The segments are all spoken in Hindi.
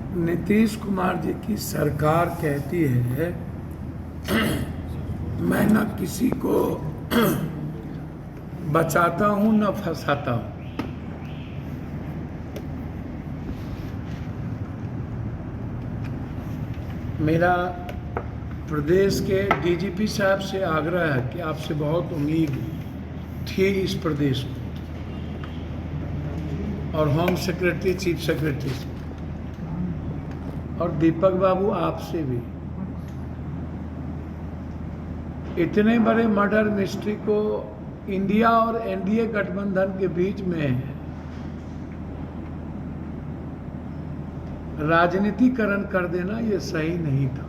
नीतीश कुमार जी की सरकार कहती है मैं न किसी को बचाता हूं न फंसाता हूं। मेरा प्रदेश के डीजीपी साहब से आग्रह है कि आपसे बहुत उम्मीद थी इस प्रदेश को और होम सेक्रेटरी चीफ सेक्रेटरी से और दीपक बाबू आपसे भी। इतने बड़े मर्डर मिस्ट्री को इंडिया और एनडीए गठबंधन के बीच में राजनीतिकरण कर देना ये सही नहीं था।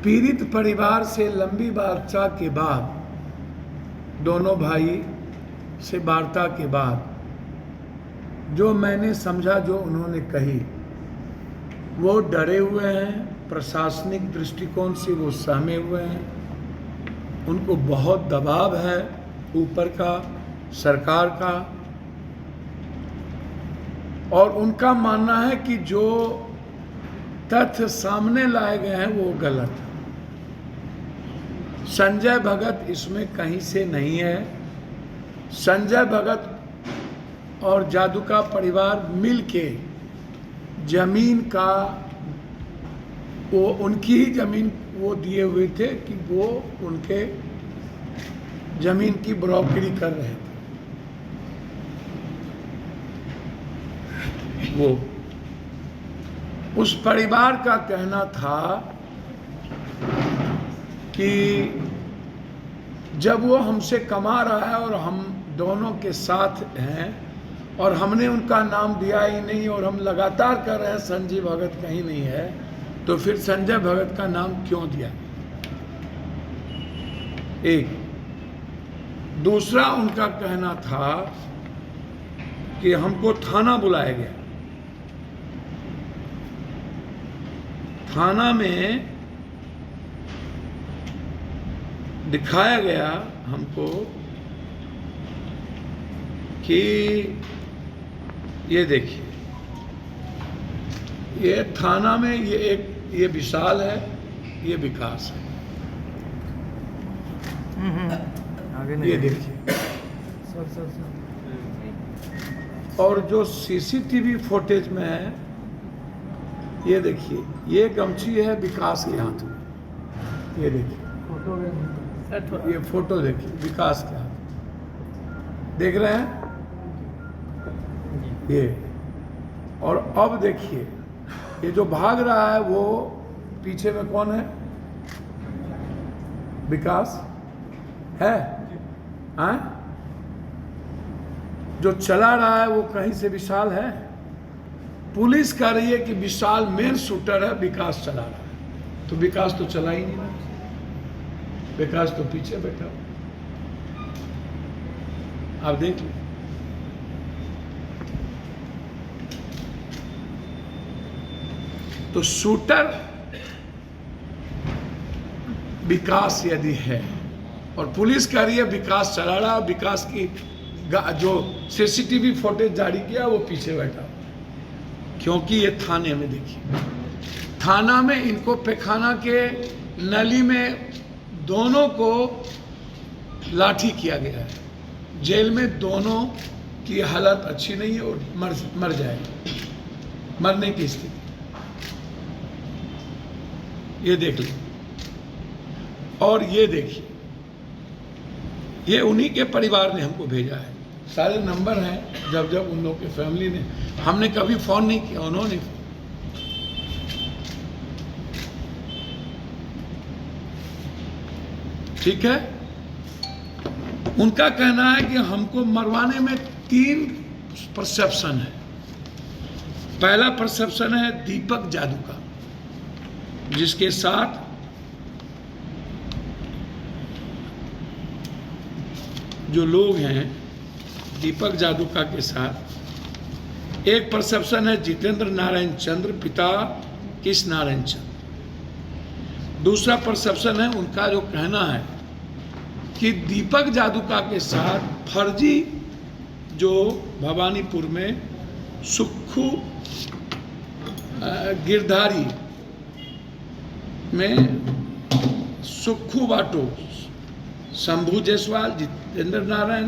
पीड़ित परिवार से लंबी वार्ता के बाद, दोनों भाई से वार्ता के बाद जो मैंने समझा, जो उन्होंने कही, वो डरे हुए हैं, प्रशासनिक दृष्टिकोण से वो सहमे हुए हैं, उनको बहुत दबाव है ऊपर का, सरकार का, और उनका मानना है कि जो तथ्य सामने लाए गए हैं वो गलत है। संजय भगत इसमें कहीं से नहीं है। संजय भगत और जादू का परिवार मिलके जमीन का, वो उनकी ही जमीन वो दिए हुए थे कि वो उनके जमीन की ब्रोकरी कर रहे थे। वो उस परिवार का कहना था कि जब वो हमसे कमा रहा है और हम दोनों के साथ हैं और हमने उनका नाम दिया ही नहीं और हम लगातार कर रहे हैं संजय भगत कहीं नहीं है, तो फिर संजय भगत का नाम क्यों दिया? एक दूसरा उनका कहना था कि हमको थाना बुलाया गया, थाना में दिखाया गया हमको कि ये देखिए, ये थाना में ये विशाल है, ये विकास है, ये देखिए। और जो सीसीटीवी फुटेज में है, ये देखिए, ये गमछी है विकास के हाथ में, ये देखिए, ये फोटो देखिए विकास के हाथ, देख रहे हैं ये। और अब देखिए, ये जो भाग रहा है वो पीछे में कौन है? विकास है, हाँ? जो चला रहा है वो कहीं से विशाल है। पुलिस कह रही है कि विशाल मेन शूटर है, विकास चला रहा है, तो विकास तो चला ही नहीं रहा, विकास तो पीछे बैठा। आप देख लीजिए, तो शूटर विकास यदि है और पुलिस कह रही है विकास चला रहा, विकास की जो सीसीटीवी फुटेज जारी किया वो पीछे बैठा, क्योंकि ये थाने में देखिए, थाना में इनको पैखाना के नली में दोनों को लाठी किया गया है। जेल में दोनों की हालत अच्छी नहीं है और मर जाएगा, मरने की स्थिति। ये देख लीजिए, और ये देखिए, ये उन्हीं के परिवार ने हमको भेजा है, सारे नंबर हैं। जब जब उन लोग के फैमिली ने, हमने कभी फोन नहीं किया, उन्होंने। ठीक है, उनका कहना है कि हमको मरवाने में 3 परसेप्शन है। पहला परसेप्शन है दीपक जादू का, जिसके साथ जो लोग हैं दीपक जादूका के साथ। एक परसेप्शन है जितेंद्र नारायण चंद्र, पिता कृष्ण नारायण चंद्र। दूसरा परसेप्शन है, उनका जो कहना है कि दीपक जादूका के साथ फर्जी जो भवानीपुर में सुक्खू गिरधारी में सुक्खू बाटो, शंभू जायसवाल, जितेंद्र नारायण,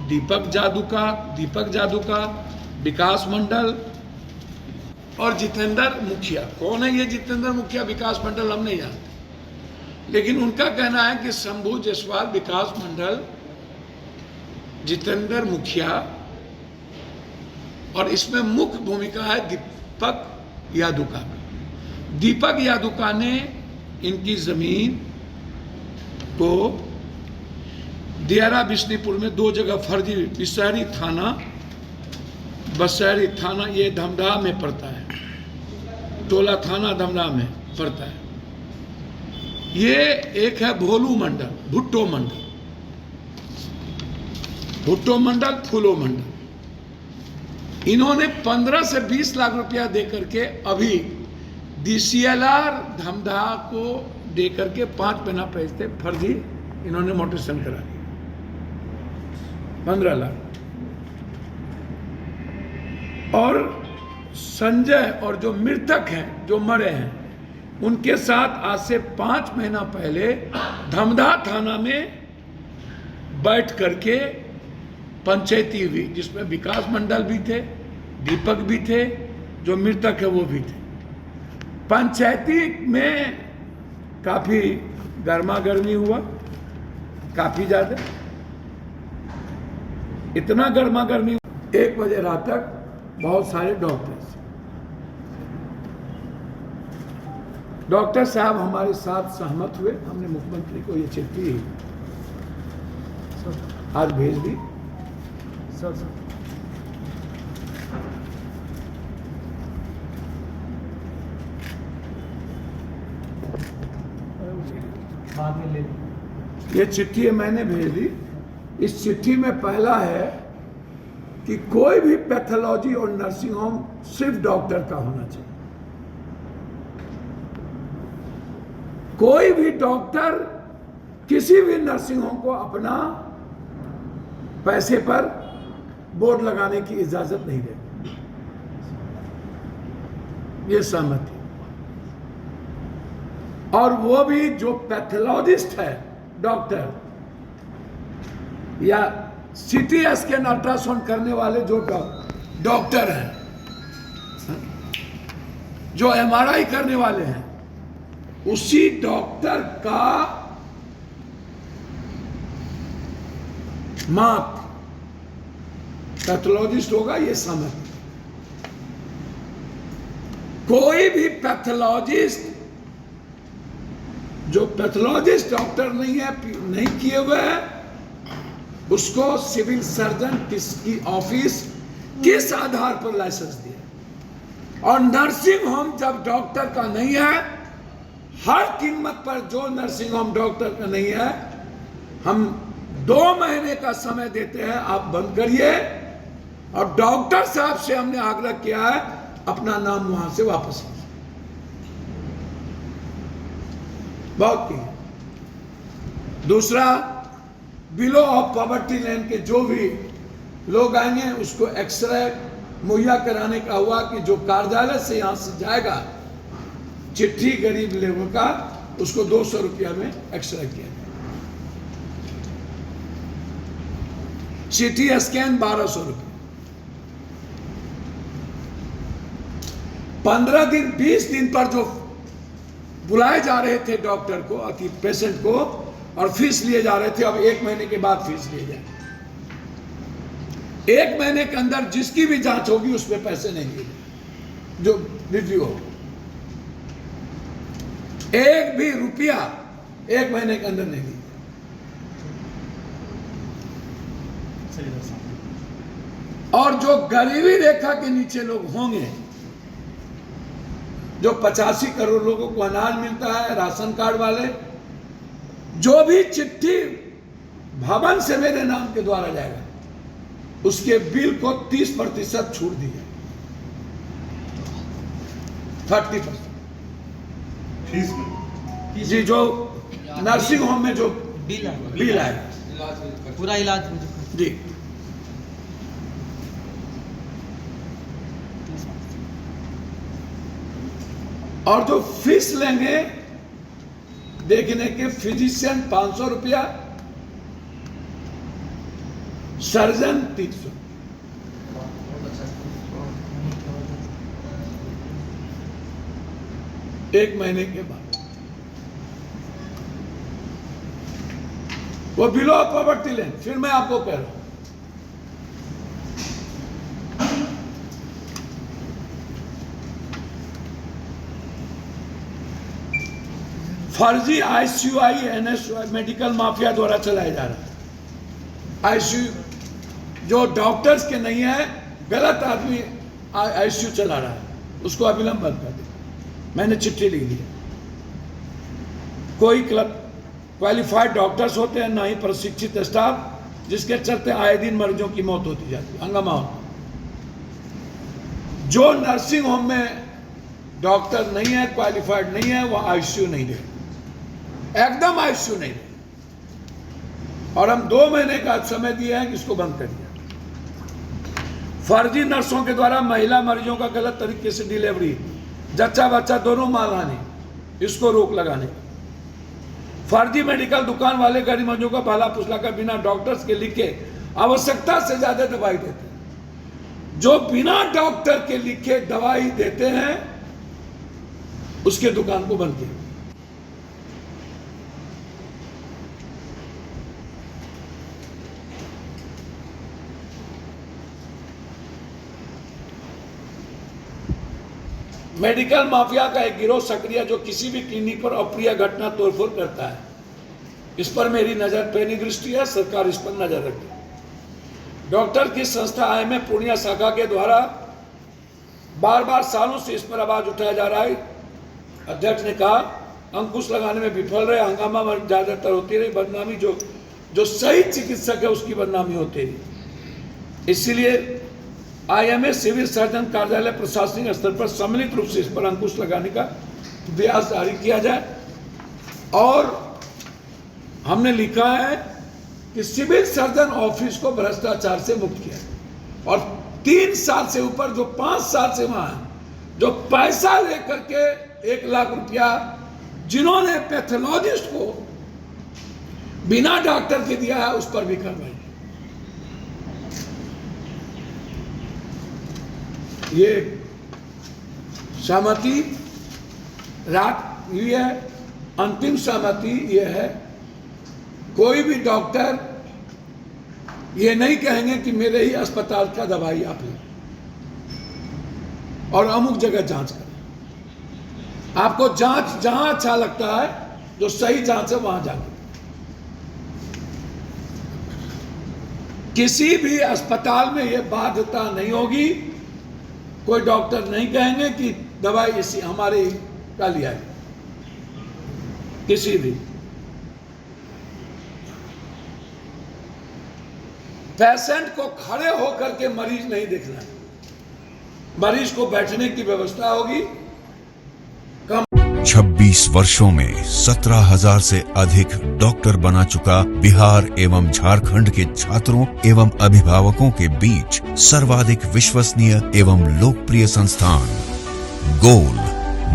दीपक जादूका, विकास मंडल और जितेंद्र मुखिया। कौन है ये जितेंद्र मुखिया, विकास मंडल, हम नहीं जानते, लेकिन उनका कहना है कि शंभू जायसवाल, विकास मंडल, जितेंद्र मुखिया, और इसमें मुख्य भूमिका है दीपक यादुका। दीपक यादुका ने इनकी जमीन को दियारा बिश्नीपुर में 2 जगह फर्जी, बसहरी थाना ये धमदाह में पड़ता है, टोला थाना धमदाह में पड़ता है। ये एक है भोलू मंडल, भुट्टो मंडल, फूलो मंडल। इन्होंने 15 से 20 लाख रुपया दे करके अभी DCLR धमदाह को दे करके 5 महीना पैसे फर्जी इन्होंने मोटेशन करा दिया, 15 लाख। और संजय और जो मृतक हैं, जो मरे हैं, उनके साथ आज से 5 महीना पहले धमदाह थाना में बैठ करके पंचायती हुई, जिसमें विकास मंडल भी थे, दीपक भी थे, जो मृतक है वो भी थे। पंचायती में काफी गर्मा गर्मी हुआ, काफी ज्यादा, इतना गर्मा गर्मी, 1 बजे रात तक बहुत सारे डॉक्टर साहब हमारे साथ सहमत हुए। हमने मुख्यमंत्री को ये चिट्ठी आज भेज दी। सर बाद में ले, ये चिट्ठी मैंने भेज दी। इस चिट्ठी में पहला है कि कोई भी पैथोलॉजी और नर्सिंग होम सिर्फ डॉक्टर का होना चाहिए। कोई भी डॉक्टर किसी भी नर्सिंग होम को अपना पैसे पर बोर्ड लगाने की इजाजत नहीं देगा, ये सहमति। और वो भी जो पैथोलॉजिस्ट है, डॉक्टर या CT स्कैन अल्ट्रासाउंड करने वाले जो डॉक्टर हैं, जो MRI करने वाले हैं, उसी डॉक्टर का माप पैथोलॉजिस्ट होगा, ये समझ। कोई भी पैथोलॉजिस्ट जो पैथोलॉजिस्ट डॉक्टर नहीं किए हुए हैं, उसको सिविल सर्जन किसकी ऑफिस किस आधार पर लाइसेंस दिया। और नर्सिंग होम जब डॉक्टर का नहीं है, हर कीमत पर जो नर्सिंग होम डॉक्टर का नहीं है, हम 2 महीने का समय देते हैं, आप बंद करिए। और डॉक्टर साहब से हमने आग्रह किया है, अपना नाम वहां से वापस लीजिए। बहुत की। दूसरा, बिलो ऑफ पॉवर्टी लाइन के जो भी लोग आएंगे, उसको एक्सरे मुहैया कराने का हुआ कि जो कार्यालय से यहां से जाएगा, चिट्ठी गरीब लेवल का, उसको 200 रुपया में एक्सरे किया गया। CT स्कैन 1200 रुपये। 15 दिन 20 दिन पर जो बुलाए जा रहे थे डॉक्टर को, अति पेशेंट को, और फीस लिए जा रहे थे, अब 1 महीने के बाद फीस लिए जाए। 1 महीने के अंदर जिसकी भी जांच होगी उसमें पैसे नहीं लिए, जो रिव्यू हो। 1 भी रुपया 1 महीने के अंदर नहीं लिए। और जो गरीबी रेखा के नीचे लोग होंगे, जो 85 करोड़ लोगों को अनाज मिलता है, राशन कार्ड वाले, जो भी चिट्ठी भवन से मेरे नाम के द्वारा जाएगा, उसके बिल को 30% छूट दी है, 30% फीस में। जी, जो नर्सिंग होम में जो बिल आए, पूरा इलाज जी। और जो फीस लेंगे देखने के, फिजिशियन 500 रुपया, सर्जन 300। एक महीने के बाद वो बिलो ऑफ पॉवर्टी लाइन। फिर मैं आपको कह रहा हूं, फर्जी आईसीयूआई एनएसयूआई मेडिकल माफिया द्वारा चलाया जा रहा है। आईसीयू जो डॉक्टर्स के नहीं है, गलत आदमी आईसीयू चला रहा है, उसको अविलंब बंद कर दे। मैंने चिट्ठी लिख दी। कोई क्वालिफाइड डॉक्टर्स होते हैं, ना ही प्रशिक्षित स्टाफ, जिसके चलते आए दिन मरीजों की मौत होती जाती है, हंगामा होता। जो नर्सिंग होम में डॉक्टर नहीं है, क्वालिफाइड नहीं है, वह आईसीयू नहीं दे, एकदम आईसीयू नहीं दे। और हम 2 महीने का समय दिए हैं कि इसको बंद करिए। फर्जी नर्सों के द्वारा महिला मरीजों का गलत तरीके से डिलीवरी, जच्चा बच्चा दोनों मारहानि, इसको रोक लगाने। फर्जी मेडिकल दुकान वाले गरीब मरीजों का भला पुसला कर बिना डॉक्टर्स के लिखे आवश्यकता से ज्यादा दवाई देते हैं। जो बिना डॉक्टर के लिखे दवाई देते हैं, उसके दुकान को बंद किया। मेडिकल माफिया का एक गिरोह सक्रिय, जो किसी भी क्लिनिक पर अप्रिय घटना तोड़फोड़ करता है। इस पर मेरी नजर पैनी दृष्टि है, सरकार इस पर नजर रखे। डॉक्टर की संस्था आईएमए पूर्णिया शाखा के द्वारा बार बार सालों से इस पर आवाज उठाया जा रहा है। अध्यक्ष ने कहा अंकुश लगाने में विफल रहे, हंगामा ज्यादातर होती रही, बदनामी जो सही चिकित्सक है उसकी बदनामी होती रही। इसीलिए आईएमए सिविल सर्जन कार्यालय प्रशासनिक स्तर पर सम्मिलित रूप से इस पर अंकुश लगाने का प्रयास जारी किया जाए। और हमने लिखा है कि सिविल सर्जन ऑफिस को भ्रष्टाचार से मुक्त किया, और 3 साल से ऊपर जो 5 साल से वहां जो पैसा लेकर के 1 लाख रुपया जिन्होंने पैथोलॉजिस्ट को बिना डॉक्टर के दिया है, उस पर भी कार्रवाई। ये सहमति रात हुई है। अंतिम सहमति ये है, कोई भी डॉक्टर ये नहीं कहेंगे कि मेरे ही अस्पताल का दवाई आप लें और अमुक जगह जांच करें। आपको जांच जहां अच्छा लगता है, जो सही जांच है, वहां जाके। किसी भी अस्पताल में यह बाध्यता नहीं होगी। कोई डॉक्टर नहीं कहेंगे कि दवाई इसी हमारे का लिया है, किसी भी। पेशेंट को खड़े होकर के मरीज नहीं देखना है, मरीज को बैठने की व्यवस्था होगी। 26 वर्षों में 17,000 से अधिक डॉक्टर बना चुका बिहार एवं झारखंड के छात्रों एवं अभिभावकों के बीच सर्वाधिक विश्वसनीय एवं लोकप्रिय संस्थान गोल,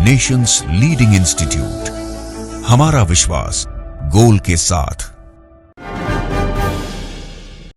नेशंस लीडिंग इंस्टीट्यूट। हमारा विश्वास गोल के साथ।